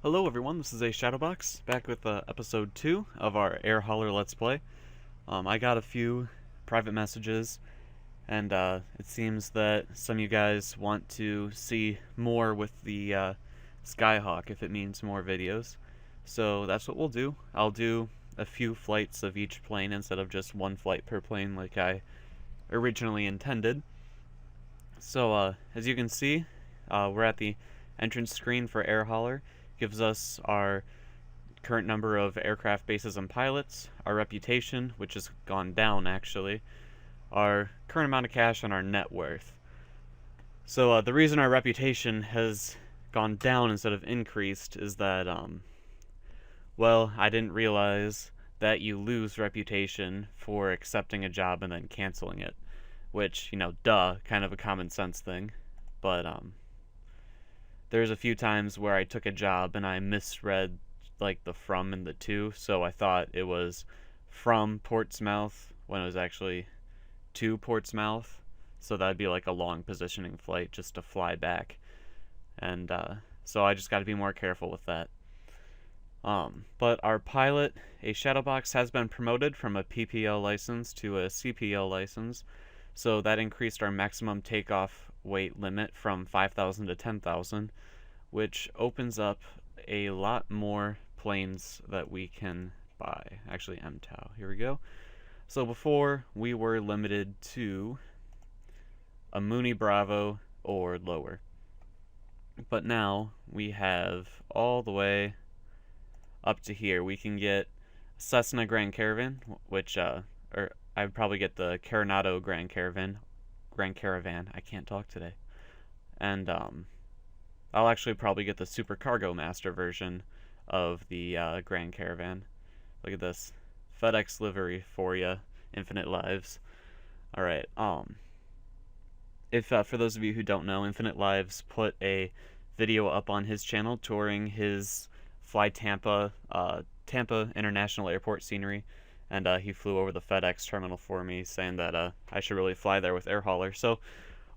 Hello everyone, this is a Shadowbox, back with episode 2 of our AirHauler Let's Play. I got a few private messages, and it seems that some of you guys want to see more with the Skyhawk, if it means more videos. So that's what we'll do. I'll do a few flights of each plane instead of just one flight per plane like I originally intended. So as you can see, we're at the entrance screen for AirHauler. Gives us our current number of aircraft bases and pilots, our reputation, which has gone down actually, our current amount of cash, and our net worth. So the reason our reputation has gone down instead of increased is that, well, I didn't realize that you lose reputation for accepting a job and then canceling it. Which, duh, kind of a common sense thing. But, there's a few times where I took a job and I misread like the from and the to, so I thought it was from Portsmouth when it was actually to Portsmouth. So that'd be like a long positioning flight just to fly back. And so I just got to be more careful with that. But our pilot, a Shadowbox, has been promoted from a PPL license to a CPL license. So that increased our maximum takeoff weight limit from 5,000 to 10,000, which opens up a lot more planes that we can buy. Actually, MTOW. Here we go. So before, we were limited to a Mooney Bravo or lower. But now we have all the way up to here. We can get Cessna Grand Caravan, which, or I would probably get the Coronado Grand Caravan. I can't talk today. And I'll actually probably get the Super Cargo Master version of the Grand Caravan. Look at this. FedEx livery for ya. Infinite Lives. Alright, if for those of you who don't know, Infinite Lives put a video up on his channel touring his Fly Tampa International Airport scenery, and he flew over the FedEx terminal for me, saying that I should really fly there with AirHauler. So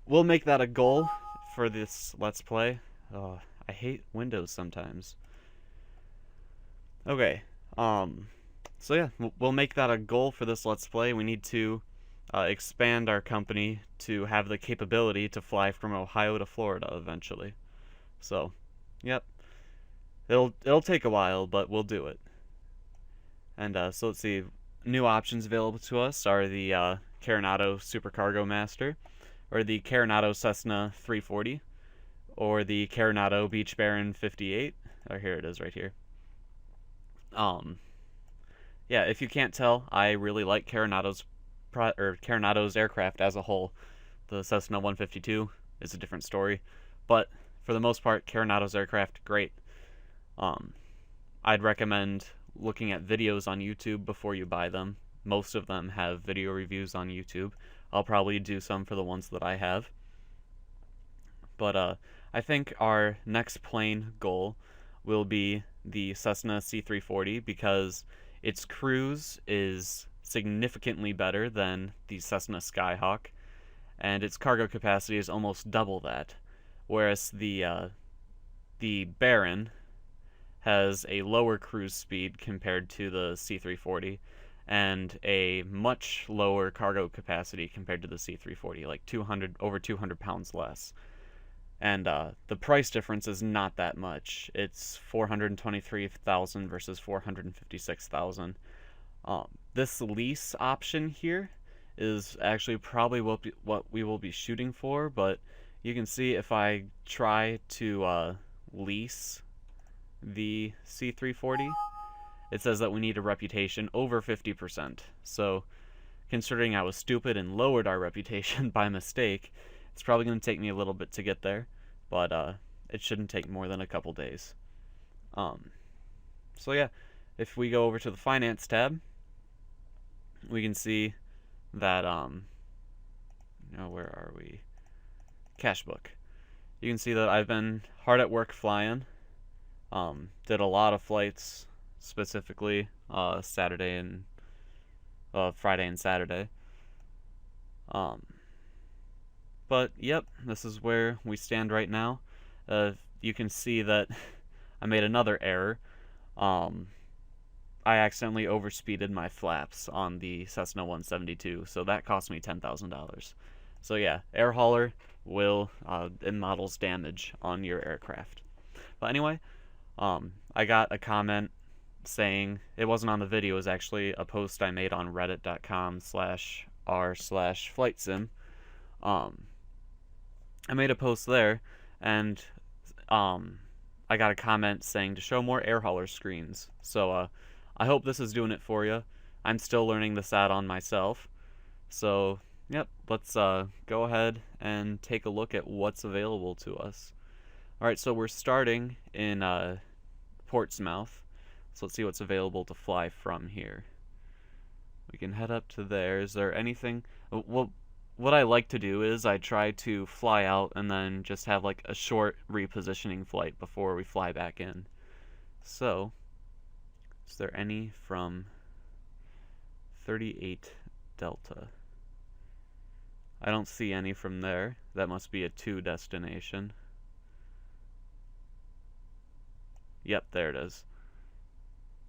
we'll make that a goal for this Let's Play. I hate Windows sometimes. Okay, so yeah, we'll make that a goal for this Let's Play. We need to expand our company to have the capability to fly from Ohio to Florida eventually. So, yep. It'll take a while, but we'll do it. And so let's see. New options available to us are the Coronado Super Cargo Master, or the Coronado Cessna 340, or the Coronado Beach Baron 58. Oh, here it is right here. Yeah, if you can't tell, I really like Coronado's aircraft as a whole. The Cessna 152 is a different story, but for the most part, Coronado's aircraft, great. I'd recommend looking at videos on YouTube before you buy them. Most of them have video reviews on YouTube. I'll probably do some for the ones that I have. But I think our next plane goal will be the Cessna C340 because its cruise is significantly better than the Cessna Skyhawk, and its cargo capacity is almost double that, whereas the Baron has a lower cruise speed compared to the C340 and a much lower cargo capacity compared to the C340, like over 200 pounds less. And the price difference is not that much. It's $423,000 versus $456,000. This lease option here is actually probably what we will be shooting for, but you can see if I try to lease the C340, it says that we need a reputation over 50%. So considering I was stupid and lowered our reputation by mistake, it's probably going to take me a little bit to get there, but it shouldn't take more than a couple days. So yeah, if we go over to the finance tab, we can see that where are we? Cash book. You can see that I've been hard at work flying. Did a lot of flights, specifically Saturday and Friday and Saturday. But yep, this is where we stand right now. You can see that I made another error. Um, I accidentally overspeeded my flaps on the Cessna 172, so that cost me $10,000. So yeah, AirHauler will it models damage on your aircraft. But anyway, I got a comment saying, it wasn't on the video, it was actually a post I made on reddit.com/r/flightsim. I made a post there, and I got a comment saying to show more AirHauler screens. So I hope this is doing it for you. I'm still learning this add-on myself. So yep, let's go ahead and take a look at what's available to us. Alright, so we're starting in Portsmouth. So let's see what's available to fly from here. We can head up to there. Is there anything? Well, what I like to do is I try to fly out and then just have like a short repositioning flight before we fly back in. So, is there any from 38 Delta? I don't see any from there. That must be a 2 destination. Yep, there it is.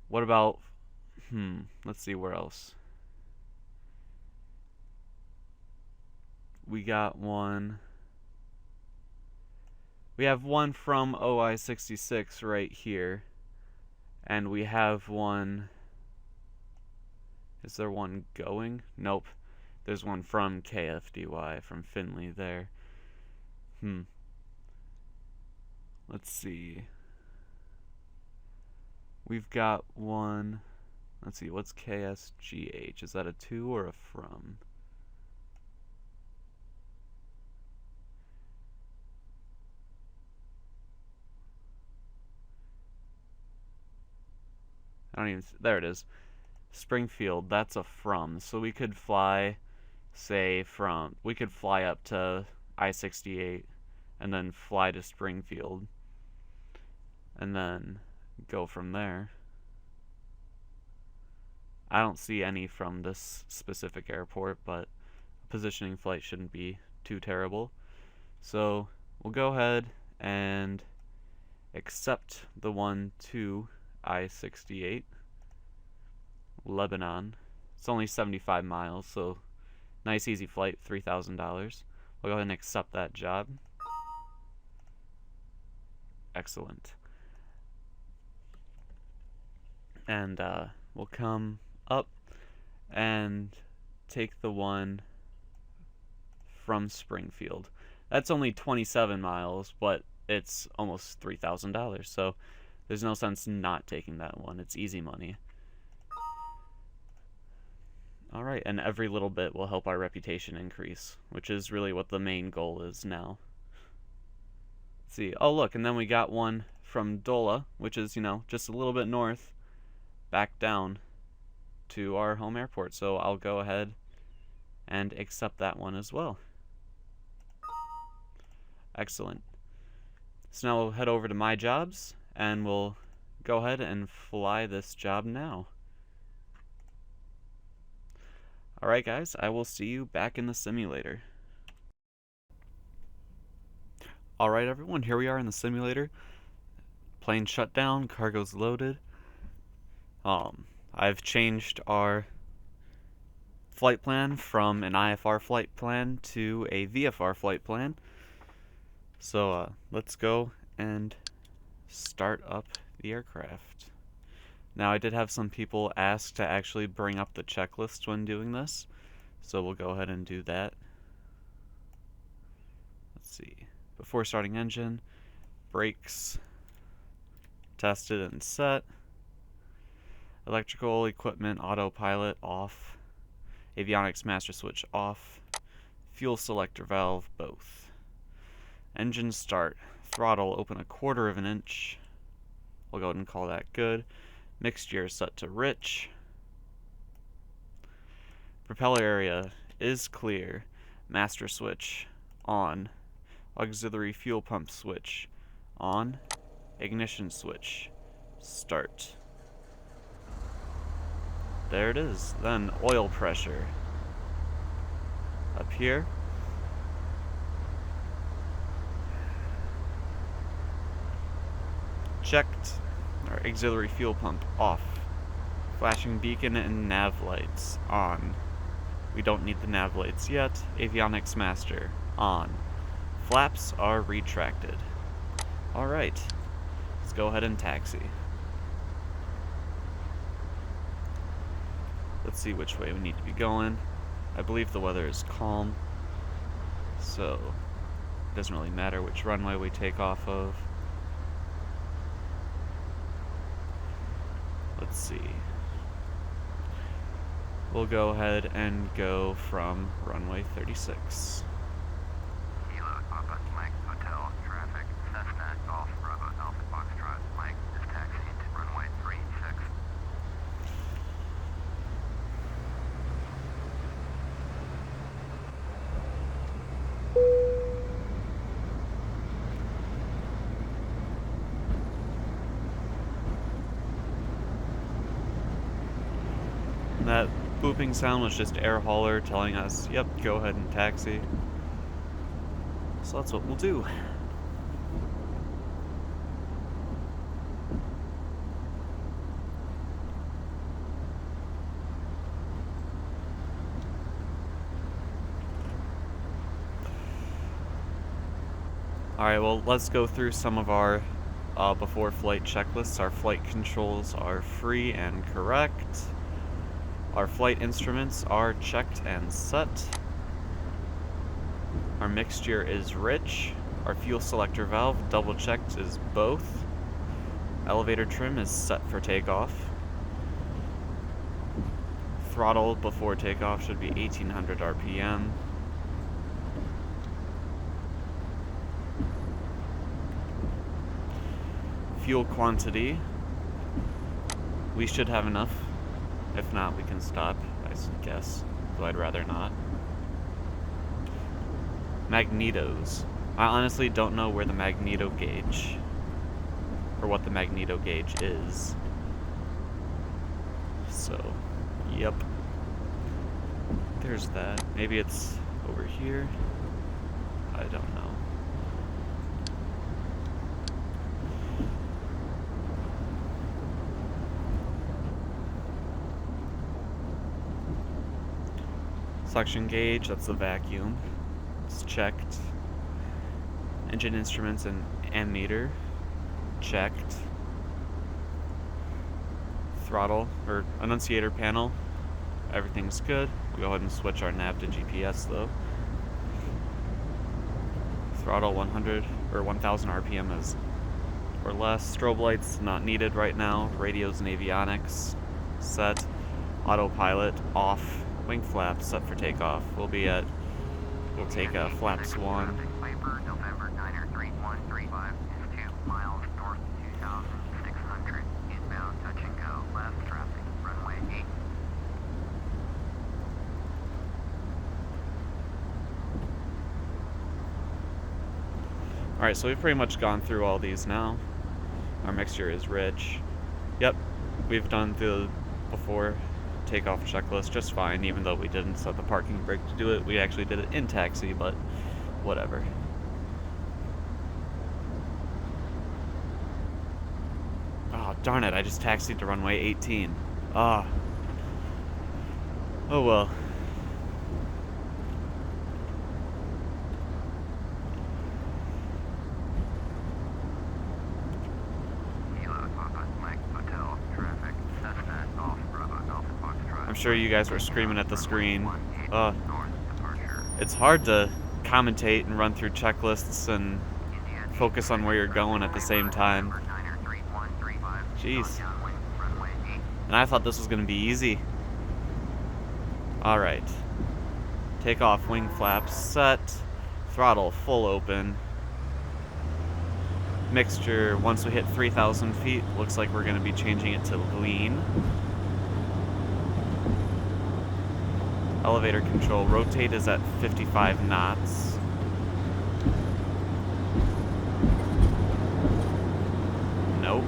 What about, let's see where else. We got one. We have one from OI-66 right here. And we have one. Is there one going? Nope. There's one from KFDY, from Finley there. Let's see. We've got one. Let's see, what's KSGH? Is that a to or a from? I don't even, there it is. Springfield, that's a from. So we could fly, say, we could fly up to I-68 and then fly to Springfield and then go from there. I don't see any from this specific airport, but a positioning flight shouldn't be too terrible. So we'll go ahead and accept the one to I-68, Lebanon. It's only 75 miles, so nice easy flight, $3,000. We'll go ahead and accept that job. Excellent. And we'll come up and take the one from Springfield. That's only 27 miles, but it's almost $3,000, so there's no sense not taking that one. It's easy money. Alright, and every little bit will help our reputation increase, which is really what the main goal is now. Let's see. Oh, look, and then we got one from Dola, which is, just a little bit north, back down to our home airport. So I'll go ahead and accept that one as well. Excellent. So now we'll head over to My Jobs, and we'll go ahead and fly this job now. Alright guys, I will see you back in the simulator. Alright everyone, here we are in the simulator. Plane shut down, cargo's loaded. I've changed our flight plan from an IFR flight plan to a VFR flight plan. So let's go and start up the aircraft. Now I did have some people ask to actually bring up the checklist when doing this, so we'll go ahead and do that. Let's see. Before starting engine, brakes tested and set. Electrical equipment autopilot off. Avionics master switch off. Fuel selector valve both. Engine start. Throttle open 1/4 of an inch. We'll go ahead and call that good. Mixture set to rich. Propeller area is clear. Master switch on. Auxiliary fuel pump switch on. Ignition switch start. There it is. Then oil pressure up here. checked. Our auxiliary fuel pump off. Flashing beacon and nav lights on. We don't need the nav lights yet. Avionics master on. Flaps are retracted. Alright, let's go ahead and taxi. Let's see which way we need to be going. I believe the weather is calm, so it doesn't really matter which runway we take off of. Let's see. We'll go ahead and go from runway 36. Kilo Papa, Mike, Hotel, traffic, Cessna, Golf, Bravo, Alpha, Foxtrot, Mike is taxiing to runway 36. That booping sound was just AirHauler telling us, yep, go ahead and taxi. So that's what we'll do. Alright, well, let's go through some of our before flight checklists. Our flight controls are free and correct. Our flight instruments are checked and set. Our mixture is rich. Our fuel selector valve, double checked, is both. Elevator trim is set for takeoff. Throttle before takeoff should be 1800 RPM. Fuel quantity, we should have enough. If not, we can stop, I guess, though I'd rather not. Magnetos. I honestly don't know where the magneto gauge, or what the magneto gauge is. So, yep. There's that. Maybe it's over here? I don't know. Suction gauge, that's the vacuum. It's checked. Engine instruments and ammeter, checked. Throttle, or annunciator panel, everything's good. We'll go ahead and switch our nav to GPS though. Throttle 100 or 1000 RPM is or less. Strobe lights not needed right now. Radios and avionics set. Autopilot off. Wing flaps set for takeoff. We'll take flaps 1. Viper, November 93135 is 2 miles north 2600. Inbound touch and go. Left traffic. Runway 8. Alright, so we've pretty much gone through all these now. Our mixture is rich. Yep, we've done the before takeoff checklist just fine, even though we didn't set the parking brake to do it. We actually did it in taxi, but whatever. Oh, darn it, I just taxied to runway 18. Ah. Oh well. I'm sure you guys were screaming at the screen. It's hard to commentate and run through checklists and focus on where you're going at the same time. Jeez. And I thought this was going to be easy. Alright. Takeoff wing flaps set. Throttle full open. Mixture, once we hit 3,000 feet, looks like we're going to be changing it to lean. Elevator control, rotate is at 55 knots. Nope.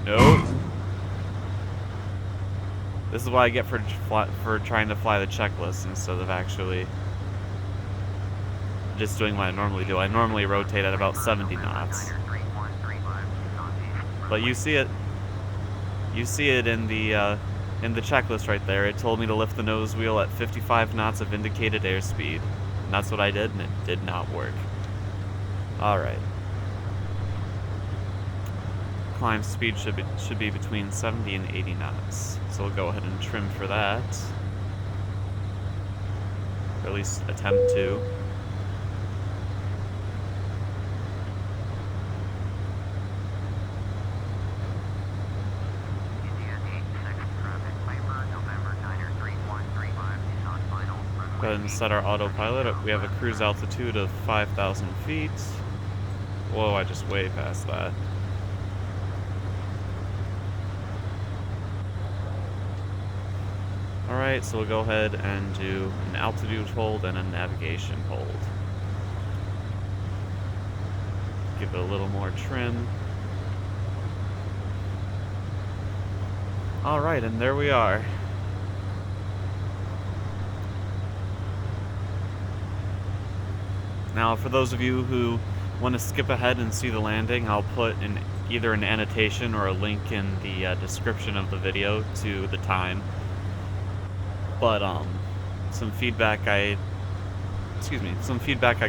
Nope. This is what I get for trying to fly the checklist instead of actually just doing what I normally do. I normally rotate at about 70 knots. But you see it in the checklist right there. It told me to lift the nose wheel at 55 knots of indicated airspeed. And that's what I did, and it did not work. Alright. Climb speed should be between 70 and 80 knots. So we'll go ahead and trim for that. Or at least attempt to. Go ahead and set our autopilot. We have a cruise altitude of 5,000 feet. Whoa, I just way past that. Alright, so we'll go ahead and do an altitude hold and a navigation hold. Give it a little more trim. Alright, and there we are. Now, for those of you who want to skip ahead and see the landing, I'll put either an annotation or a link in the description of the video to the time. But some feedback I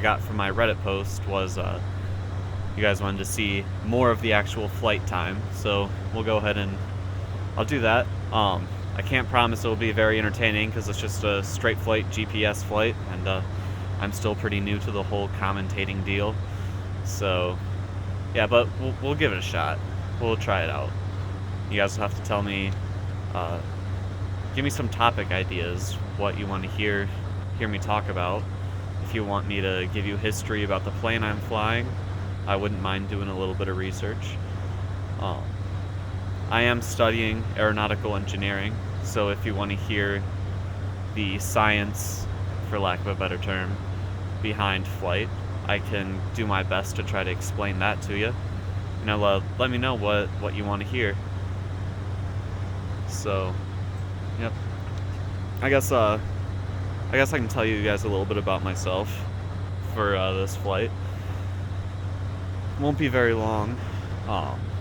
got from my Reddit post was you guys wanted to see more of the actual flight time, so we'll go ahead and I'll do that. I can't promise it'll be very entertaining because it's just a straight flight GPS flight, and I'm still pretty new to the whole commentating deal. So, yeah, but we'll give it a shot. We'll try it out. You guys will have to tell me, give me some topic ideas, what you want to hear me talk about. If you want me to give you history about the plane I'm flying, I wouldn't mind doing a little bit of research. I am studying aeronautical engineering, so if you want to hear the science, for lack of a better term, behind flight, I can do my best to try to explain that to you. You know, let me know what you want to hear. So, yep. I guess I can tell you guys a little bit about myself for this flight. Won't be very long.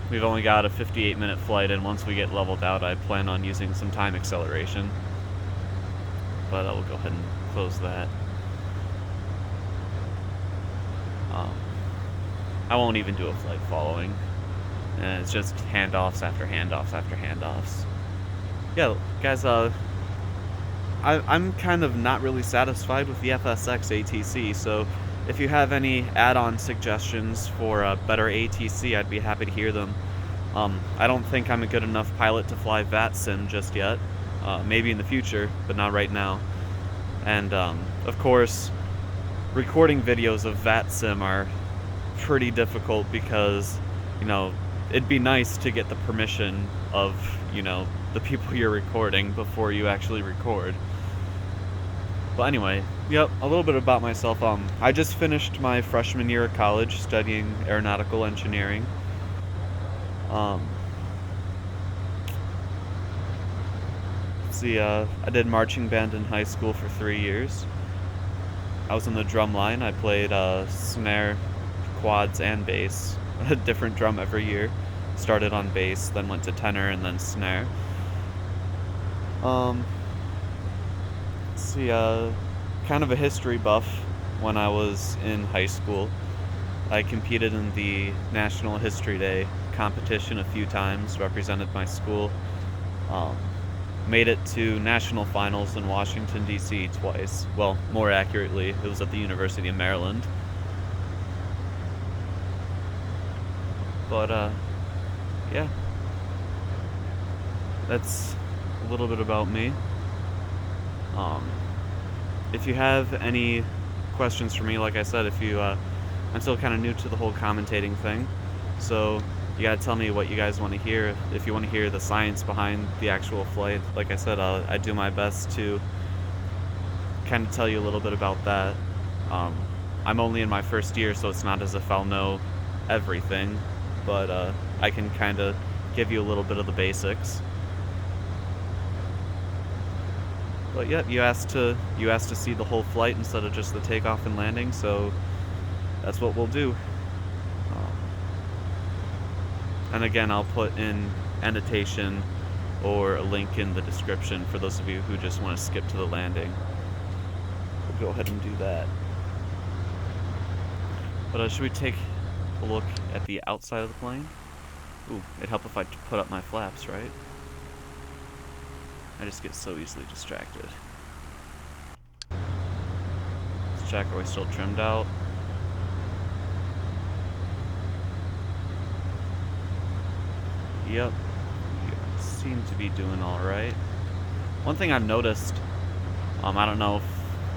We've only got a 58-minute flight, and once we get leveled out, I plan on using some time acceleration. But I will go ahead and close that. I won't even do a flight following. And it's just handoffs after handoffs after handoffs. Yeah, guys, I'm kind of not really satisfied with the FSX ATC, so if you have any add-on suggestions for a better ATC, I'd be happy to hear them. I don't think I'm a good enough pilot to fly VATSIM just yet. Maybe in the future, but not right now. And, of course, recording videos of VATSIM are pretty difficult because, you know, it'd be nice to get the permission of, you know, the people you're recording before you actually record. But anyway, yep, a little bit about myself. I just finished my freshman year of college studying aeronautical engineering. Let's see, I did marching band in high school for 3 years. I was in the drum line. I played snare, quads, and bass. A different drum every year. Started on bass, then went to tenor, and then snare. Let's see, kind of a history buff when I was in high school. I competed in the National History Day competition a few times, represented my school. Made it to national finals in Washington, D.C. twice. Well, more accurately, it was at the University of Maryland. But, yeah. That's a little bit about me. If you have any questions for me, like I said, I'm still kind of new to the whole commentating thing, so you gotta tell me what you guys want to hear. If you want to hear the science behind the actual flight, like I said, I do my best to kind of tell you a little bit about that. I'm only in my first year, so it's not as if I'll know everything, but I can kind of give you a little bit of the basics. But yep, you asked to see the whole flight instead of just the takeoff and landing, so that's what we'll do. And again, I'll put in annotation or a link in the description for those of you who just want to skip to the landing. We'll go ahead and do that. But should we take a look at the outside of the plane? Ooh, it'd help if I put up my flaps, right? I just get so easily distracted. Let's check, are we still trimmed out? Yep, we seem to be doing alright. One thing I've noticed, I don't know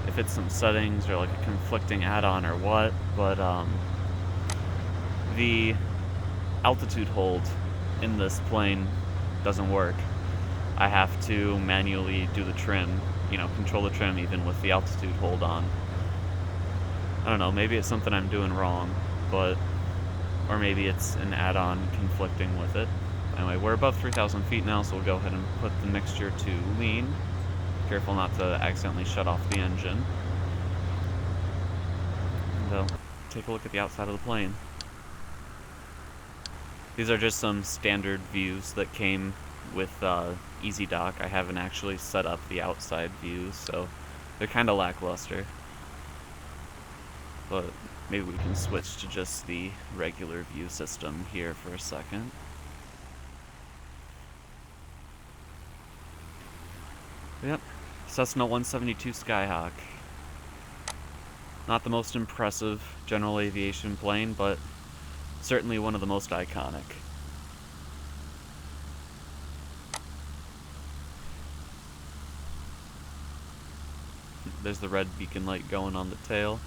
if it's some settings or like a conflicting add-on or what, but the altitude hold in this plane doesn't work. I have to manually do the trim, control the trim even with the altitude hold on. I don't know, maybe it's something I'm doing wrong, or maybe it's an add-on conflicting with it. Anyway, we're above 3,000 feet now, so we'll go ahead and put the mixture to lean. Careful not to accidentally shut off the engine. And take a look at the outside of the plane. These are just some standard views that came with EasyDock. I haven't actually set up the outside views, so they're kind of lackluster. But maybe we can switch to just the regular view system here for a second. Yep, Cessna 172 Skyhawk. Not the most impressive general aviation plane, but certainly one of the most iconic. There's the red beacon light going on the tail.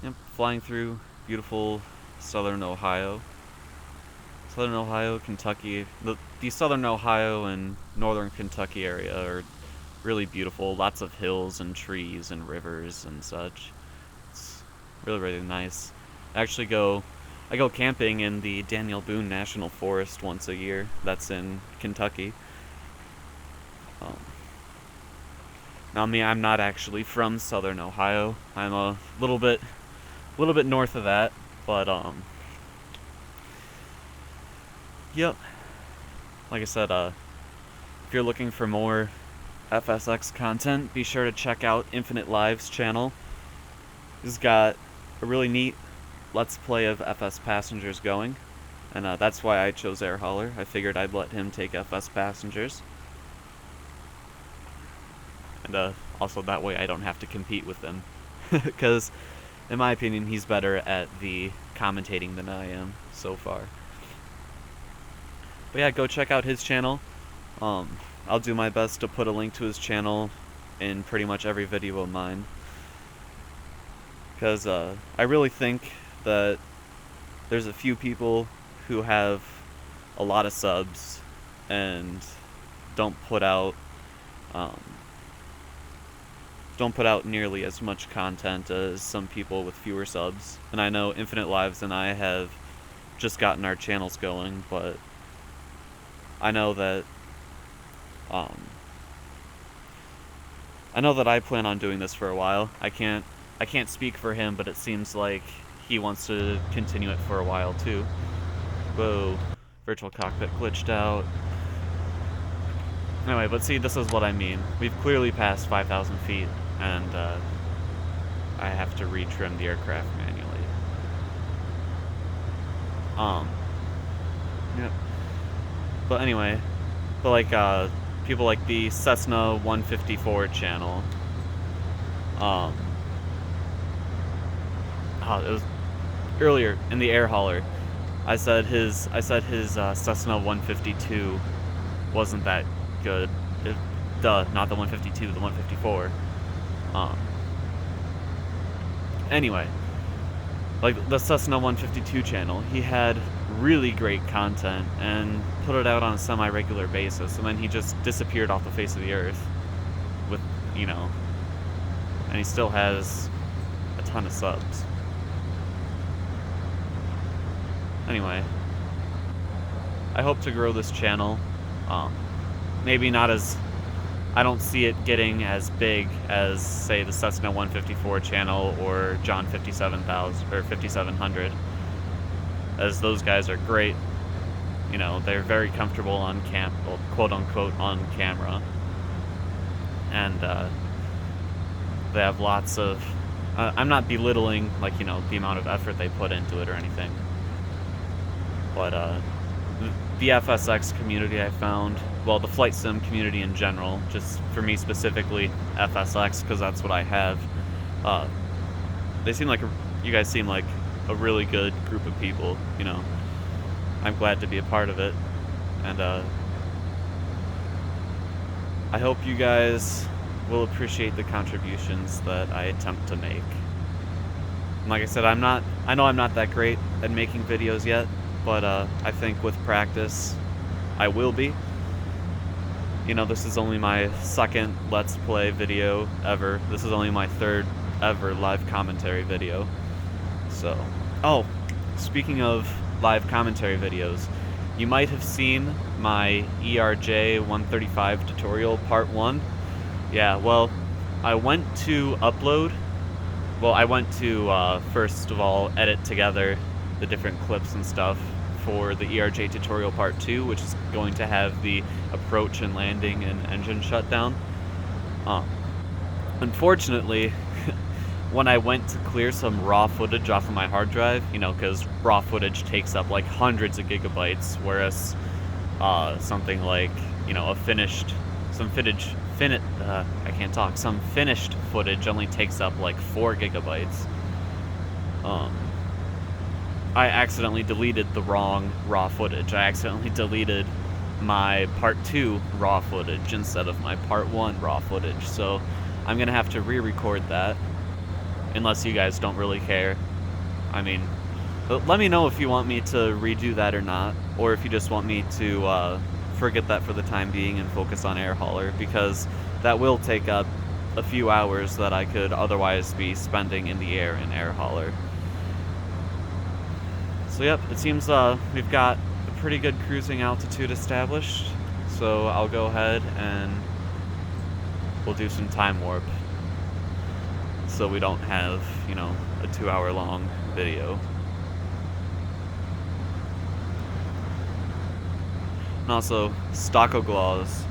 Yep, flying through beautiful southern Ohio. Southern Ohio, Kentucky. The southern Ohio and northern Kentucky area are really beautiful. Lots of hills and trees and rivers and such. It's really, really nice. I go camping in the Daniel Boone National Forest once a year. That's in Kentucky. Now, I'm not actually from southern Ohio. I'm a little bit north of that, but yep. Like I said, if you're looking for more FSX content, be sure to check out Infinite Live's channel. He's got a really neat Let's Play of FS Passengers going, and that's why I chose AirHauler. I figured I'd let him take FS Passengers. And also that way I don't have to compete with him. Because, in my opinion, he's better at the commentating than I am so far. But yeah, go check out his channel. I'll do my best to put a link to his channel in pretty much every video of mine. Because I really think that there's a few people who have a lot of subs and don't put out nearly as much content as some people with fewer subs. And I know Infinite Lives and I have just gotten our channels going, but I know that I plan on doing this for a while. I can't speak for him, but it seems like he wants to continue it for a while too. Whoa, virtual cockpit glitched out. Anyway, but see, this is what I mean. We've clearly passed 5,000 feet, and I have to retrim the aircraft manually. Yep. But anyway, people like the Cessna 154 channel. It was earlier in the AirHauler. I said his Cessna 152 wasn't that good. Not the 152, the 154. Anyway, like the Cessna 152 channel, he had really great content and put it out on a semi-regular basis, and then he just disappeared off the face of the earth with, and he still has ton of subs. Anyway, I hope to grow this channel. Maybe not as... I don't see it getting as big as, say, the Cessna 154 channel or John 57,000 or 5700, as those guys are great. You know, they're very comfortable on well, quote unquote on camera, and they have lots of. I'm not belittling, like, you know, the amount of effort they put into it or anything, but the FSX community I found, well, the flight sim community in general, just for me specifically, FSX, because that's what I have. They seem like you guys seem like a really good group of people. You know, I'm glad to be a part of it, and I hope you guys will appreciate the contributions that I attempt to make. And like I said, I know I'm not that great at making videos yet, but I think with practice, I will be. You know, this is only my second Let's Play video ever. This is only my third ever live commentary video. So, oh, speaking of live commentary videos, you might have seen my ERJ 135 tutorial part 1. Yeah, well, I went to upload. Well, I went to, first of all, edit together the different clips and stuff for the ERJ tutorial part 2, which is going to have the approach and landing and engine shutdown. Unfortunately, when I went to clear some raw footage off of my hard drive, you know, because raw footage takes up like hundreds of gigabytes, whereas something like, you know, some finished footage only takes up like 4 gigabytes. I accidentally deleted the wrong raw footage. I accidentally deleted my part 2 raw footage instead of my part 1 raw footage, so I'm gonna have to re-record that. Unless you guys don't really care. I mean, let me know if you want me to redo that or not, or if you just want me to forget that for the time being and focus on AirHauler, because that will take up a few hours that I could otherwise be spending in the air in AirHauler. So yep, it seems we've got a pretty good cruising altitude established, so I'll go ahead and we'll do some time warp, so we don't have, you know, a 2-hour long video. And also, Stockoglaws.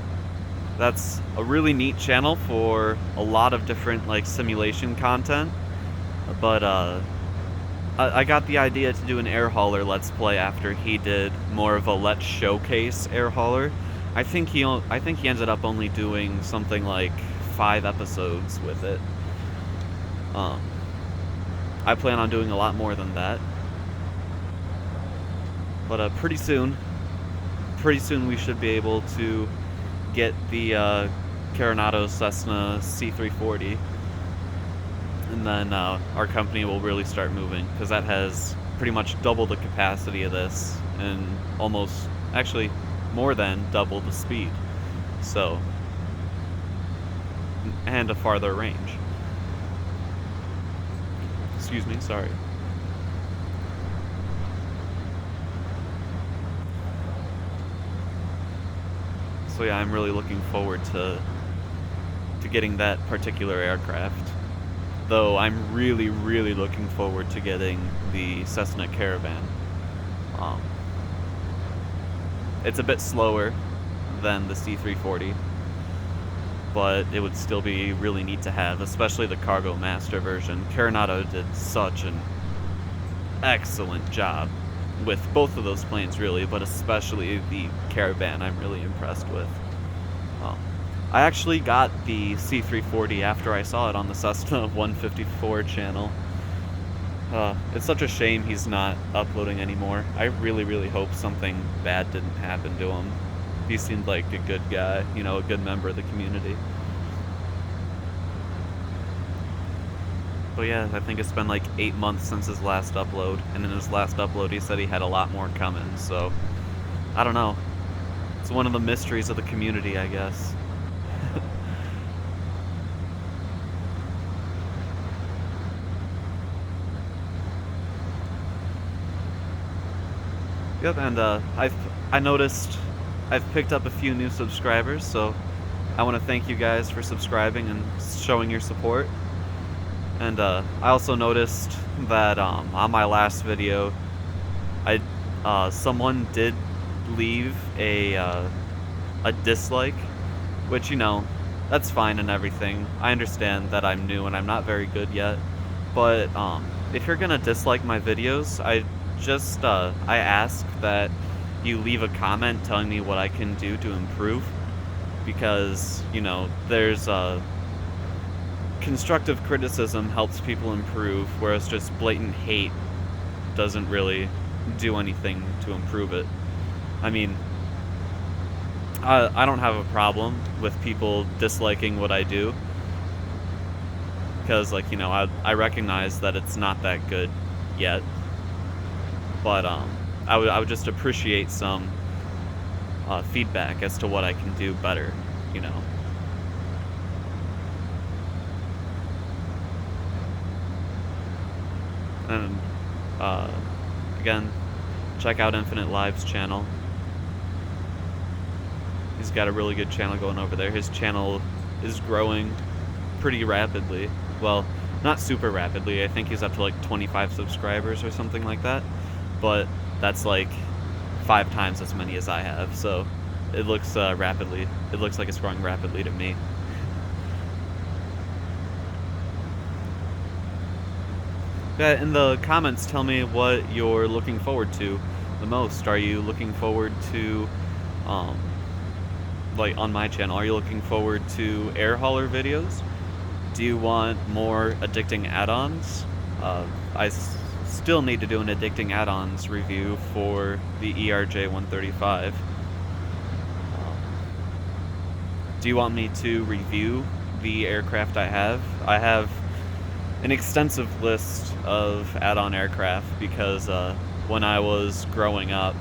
That's a really neat channel for a lot of different, like, simulation content, but I got the idea to do an AirHauler Let's Play after he did more of a Let's Showcase AirHauler. I think he ended up only doing something like 5 episodes with it. I plan on doing a lot more than that, but pretty soon we should be able to get the Coronado Cessna C340, and then our company will really start moving, because that has pretty much double the capacity of this and almost, actually, more than double the speed, so, and a farther range. Excuse me, sorry. So yeah, I'm really looking forward to getting that particular aircraft. Though I'm really, really looking forward to getting the Cessna Caravan. It's a bit slower than the C340, but it would still be really neat to have, especially the Cargo Master version. Coronado did such an excellent job with both of those planes, really, but especially the Caravan I'm really impressed with. I actually got the C340 after I saw it on the Cessna 154 channel. It's such a shame he's not uploading anymore. I really, really hope something bad didn't happen to him. He seemed like a good guy, you know, a good member of the community. But yeah, I think it's been like 8 months since his last upload, and in his last upload he said he had a lot more coming, so I don't know. It's one of the mysteries of the community, I guess. Yep, and I noticed I've picked up a few new subscribers, so I want to thank you guys for subscribing and showing your support. And I also noticed that on my last video, someone did leave a dislike, which, you know, that's fine and everything. I understand that I'm new and I'm not very good yet, but if you're gonna dislike my videos, I ask that you leave a comment telling me what I can do to improve, because, you know, there's constructive criticism helps people improve, whereas just blatant hate doesn't really do anything to improve it. I mean, I don't have a problem with people disliking what I do, because, like, you know, I recognize that it's not that good yet, but I would just appreciate some feedback as to what I can do better, you know. And again, check out Infinite Live's channel. He's got a really good channel going over there. His channel is growing pretty rapidly. Well, not super rapidly. I think he's up to like 25 subscribers or something like that. But that's like 5 times as many as I have. So it looks rapidly. It looks like it's growing rapidly to me. Yeah, in the comments, tell me what you're looking forward to the most. Are you looking forward to, like on my channel, are you looking forward to AirHauler videos? Do you want more addicting add-ons? I still need to do an addicting add-ons review for the ERJ-135. Do you want me to review the aircraft I have? I have an extensive list of add-on aircraft because when I was growing up,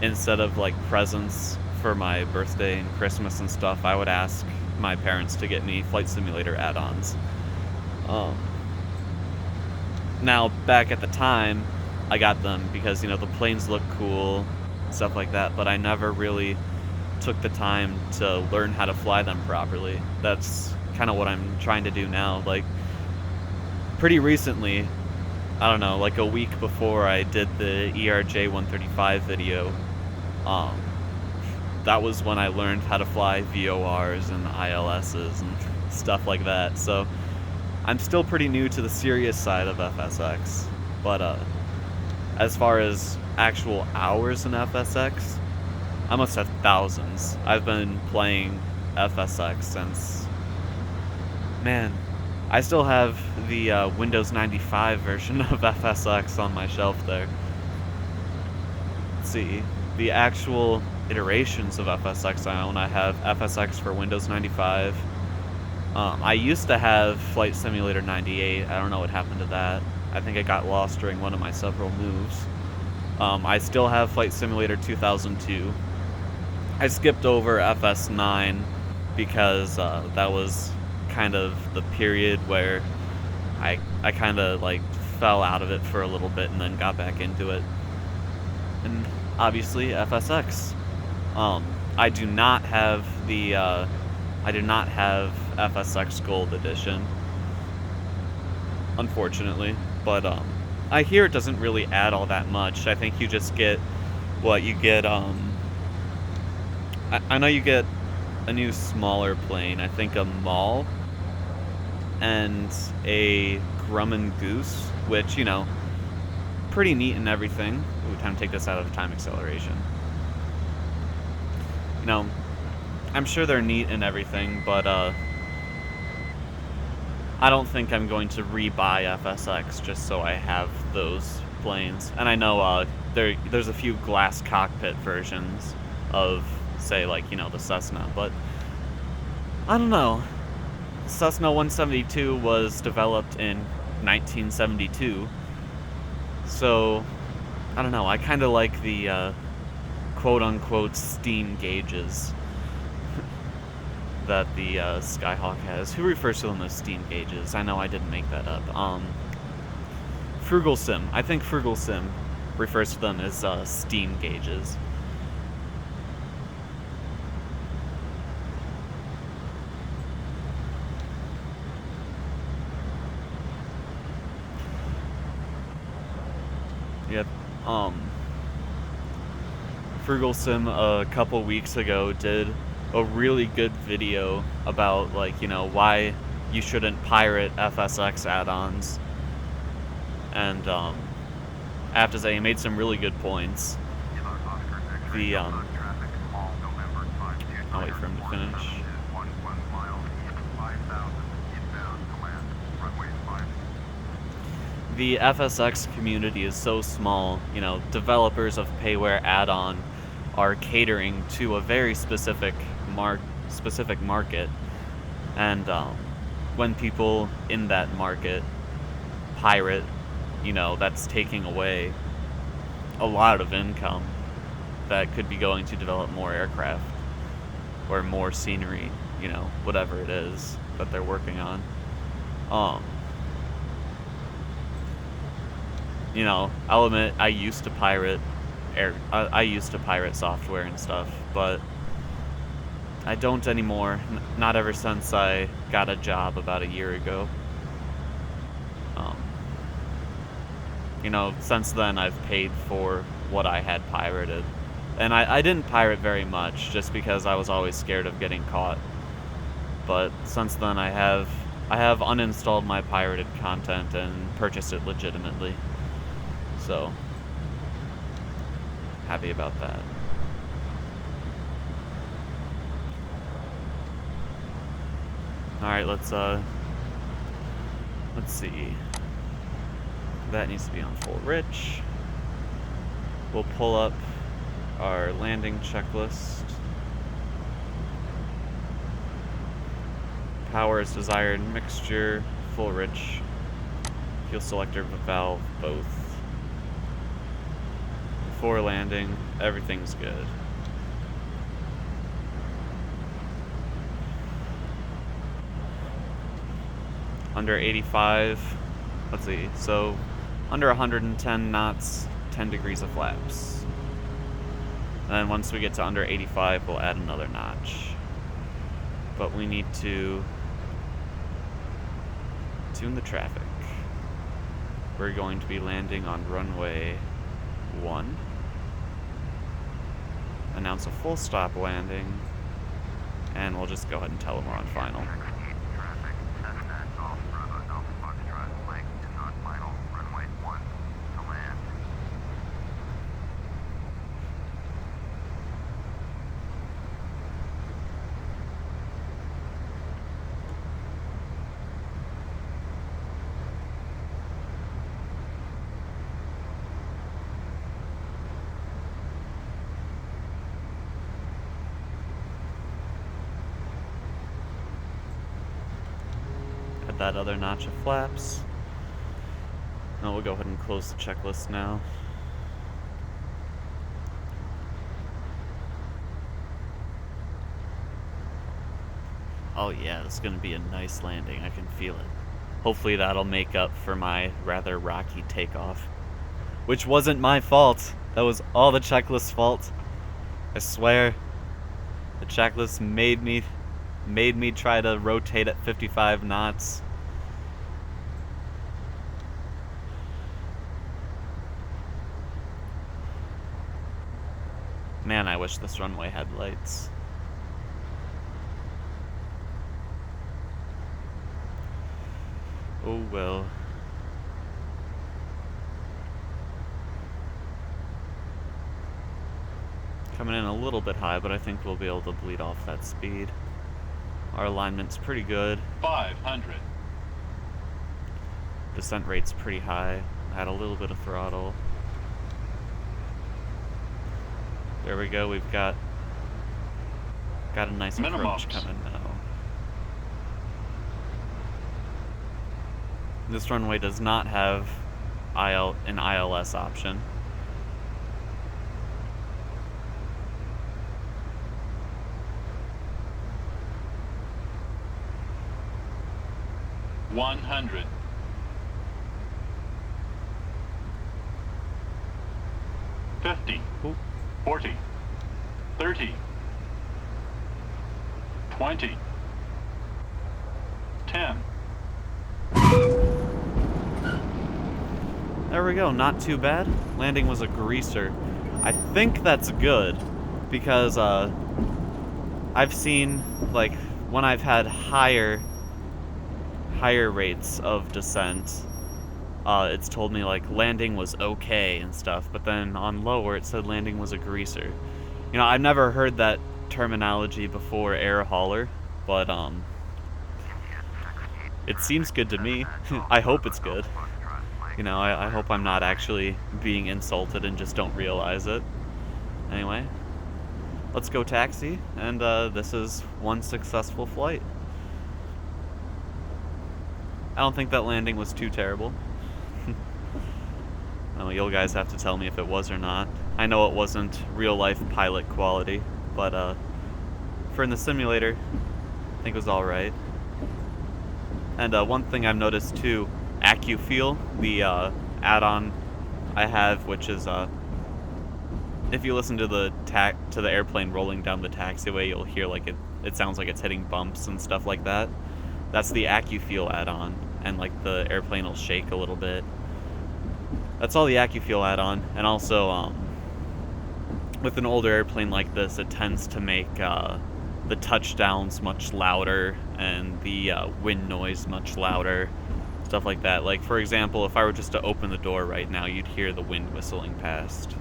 instead of like presents for my birthday and Christmas and stuff, I would ask my parents to get me flight simulator add-ons. Now, back at the time, I got them because, you know, the planes look cool, stuff like that, but I never really took the time to learn how to fly them properly. That's kind of what I'm trying to do now. Like, pretty recently, I don't know, like a week before I did the ERJ-135 video, that was when I learned how to fly VORs and ILSs and stuff like that. So I'm still pretty new to the serious side of FSX, but as far as actual hours in FSX, I must have thousands. I've been playing FSX since, man, I still have the Windows 95 version of FSX on my shelf there. Let's see, the actual iterations of FSX I own, I have FSX for Windows 95. I used to have Flight Simulator 98. I don't know what happened to that. I think it got lost during one of my several moves. I still have Flight Simulator 2002. I skipped over FS9 because that was kind of the period where I kind of like fell out of it for a little bit and then got back into it. And obviously FSX. I do not have the FSX Gold Edition, unfortunately, but I hear it doesn't really add all that much. I think you just get what you get. I know you get a new smaller plane. I think a Maul and a Grumman Goose, which, you know, pretty neat and everything. Ooh, time to take this out of the time acceleration. You know, I'm sure they're neat and everything, but I don't think I'm going to re-buy FSX just so I have those planes. And I know there's a few glass cockpit versions of, say, like, you know, the Cessna, but I don't know. Cessna 172 was developed in 1972, so I don't know. I kind of like the quote-unquote steam gauges that the Skyhawk has. Who refers to them as steam gauges? I know I didn't make that up. Frugal Sim. I think Frugal Sim refers to them as steam gauges. Yep. Frugal Sim a couple weeks ago did a really good video about, like, you know, why you shouldn't pirate FSX add-ons. And I have to say, he made some really good points. I'll wait for him to finish. The FSX community is so small, you know, developers of payware add-on are catering to a very specific market, and when people in that market pirate, you know, that's taking away a lot of income that could be going to develop more aircraft or more scenery, you know, whatever it is that they're working on. You know, I'll admit I used to pirate I used to pirate software and stuff, but I don't anymore. Not ever since I got a job about a year ago. You know, since then I've paid for what I had pirated. And I didn't pirate very much, just because I was always scared of getting caught. But since then I have uninstalled my pirated content and purchased it legitimately. So, happy about that. Alright, let's see. That needs to be on full rich. We'll pull up our landing checklist. Power is desired mixture, full rich. Fuel selector, valve, both. Before landing, everything's good. Under 85, let's see, so under 110 knots, 10 degrees of flaps. And then once we get to under 85, we'll add another notch. But we need to tune the traffic. We're going to be landing on runway 1. Announce a full stop landing, and we'll just go ahead and tell them we're on final. That other notch of flaps. Now we'll go ahead and close the checklist now. Oh yeah, it's gonna be a nice landing, I can feel it. Hopefully that'll make up for my rather rocky takeoff. Which wasn't my fault. That was all the checklist's fault. I swear. The checklist made me try to rotate at 55 knots. Man, I wish this runway had lights. Oh well. Coming in a little bit high, but I think we'll be able to bleed off that speed. Our alignment's pretty good. 500. Descent rate's pretty high. Had a little bit of throttle. There we go, we've got a nice approach coming now. This runway does not have an ILS option. 50, Oop. 40, 30, 20, 10. There we go, not too bad. Landing was a greaser. I think that's good, because I've seen, like, when I've had higher rates of descent, it's told me, like, landing was okay and stuff, but then on lower it said landing was a greaser. You know, I've never heard that terminology before AirHauler, but, it seems good to me. I hope it's good. You know, I hope I'm not actually being insulted and just don't realize it. Anyway, let's go taxi, and this is one successful flight. I don't think that landing was too terrible. Well, you guys have to tell me if it was or not. I know it wasn't real-life pilot quality, but for in the simulator, I think it was alright. And one thing I've noticed too, AccuFeel, the add-on I have, which is if you listen to the airplane rolling down the taxiway, you'll hear like it sounds like it's hitting bumps and stuff like that. That's the AccuFeel add-on, and like the airplane will shake a little bit. That's all the AccuFeel add-on, and also with an older airplane like this, it tends to make the touchdowns much louder and the wind noise much louder, stuff like that. Like, for example, if I were just to open the door right now, you'd hear the wind whistling past.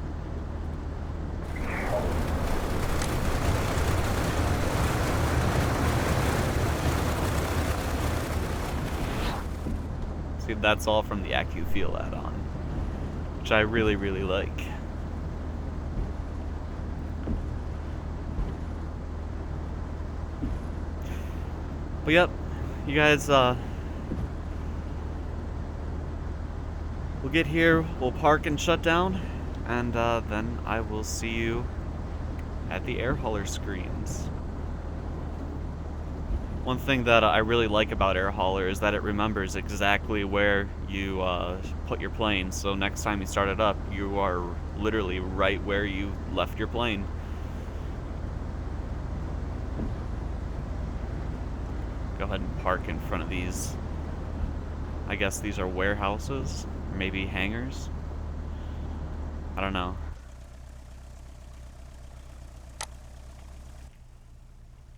See, that's all from the AccuFeel add-on, which I really, really like. But yep, you guys, we'll get here, we'll park and shut down, and then I will see you at the AirHauler screens. One thing that I really like about AirHauler is that it remembers exactly where you put your plane, so next time you start it up, you are literally right where you left your plane. Go ahead and park in front of these. I guess these are warehouses, or maybe hangars. I don't know.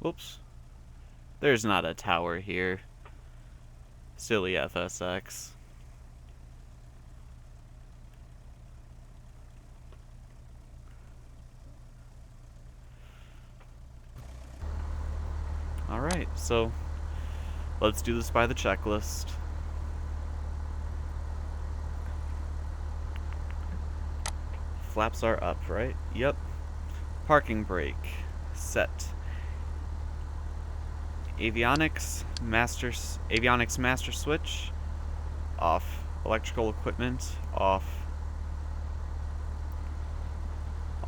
Whoops. There's not a tower here. Silly FSX. Alright, so let's do this by the checklist. Flaps are up, right? Yep. Parking brake. Set. Avionics master switch. Off. Electrical equipment. Off.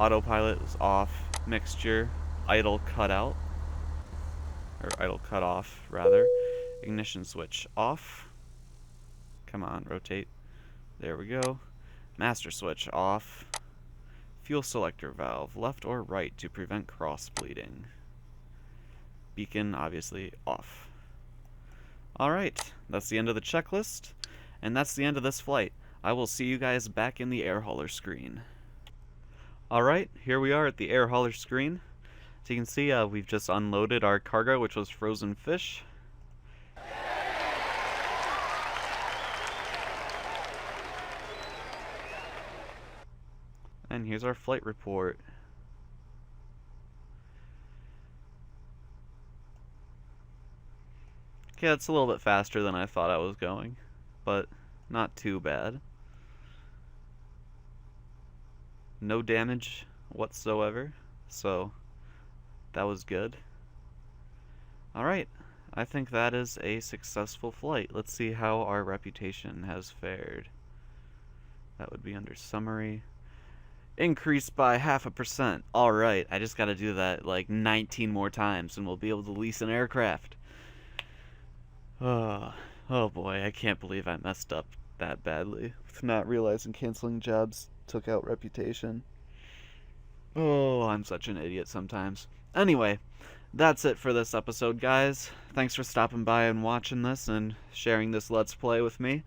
Autopilot is off. Mixture. Idle cutout. Or idle cutoff, rather. Ignition switch off. Come on, rotate. There we go. Master switch off. Fuel selector valve, left or right to prevent cross bleeding. Beacon, obviously, off. Alright, that's the end of the checklist, and that's the end of this flight. I will see you guys back in the AirHauler screen. Alright, here we are at the AirHauler screen. So you can see we've just unloaded our cargo, which was frozen fish. And here's our flight report. Okay, that's a little bit faster than I thought I was going, but not too bad. No damage whatsoever, so that was good. Alright, I think that is a successful flight. Let's see how our reputation has fared. That would be under summary. Increased by 0.5%. Alright, I just gotta do that like 19 more times and we'll be able to lease an aircraft. Oh boy, I can't believe I messed up that badly with not realizing canceling jobs took out reputation. Oh, I'm such an idiot sometimes. Anyway, that's it for this episode, guys. Thanks for stopping by and watching this and sharing this Let's Play with me.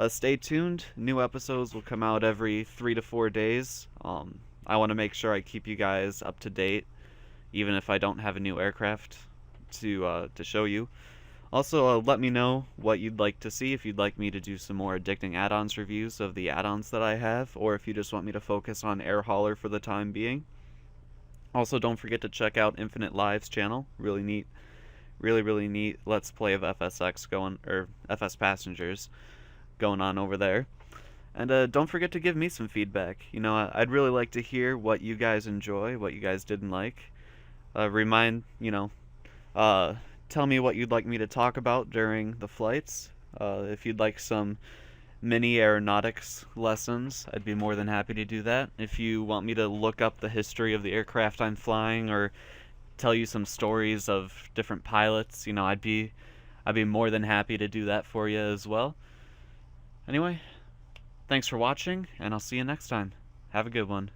Stay tuned. New episodes will come out every 3 to 4 days. I want to make sure I keep you guys up to date, even if I don't have a new aircraft to show you. Also, let me know what you'd like to see, if you'd like me to do some more addicting add-ons reviews of the add-ons that I have, or if you just want me to focus on AirHauler for the time being. Also, don't forget to check out Infinite Live's channel. Really neat, really neat Let's Play of FSX going, or FS Passengers going on over there. And don't forget to give me some feedback. You know, I'd really like to hear what you guys enjoy, what you guys didn't like. Tell me what you'd like me to talk about during the flights. If you'd like some mini aeronautics lessons, I'd be more than happy to do that. If you want me to look up the history of the aircraft I'm flying or tell you some stories of different pilots, you know, I'd be more than happy to do that for you as well. Anyway, thanks for watching, and I'll see you next time. Have a good one.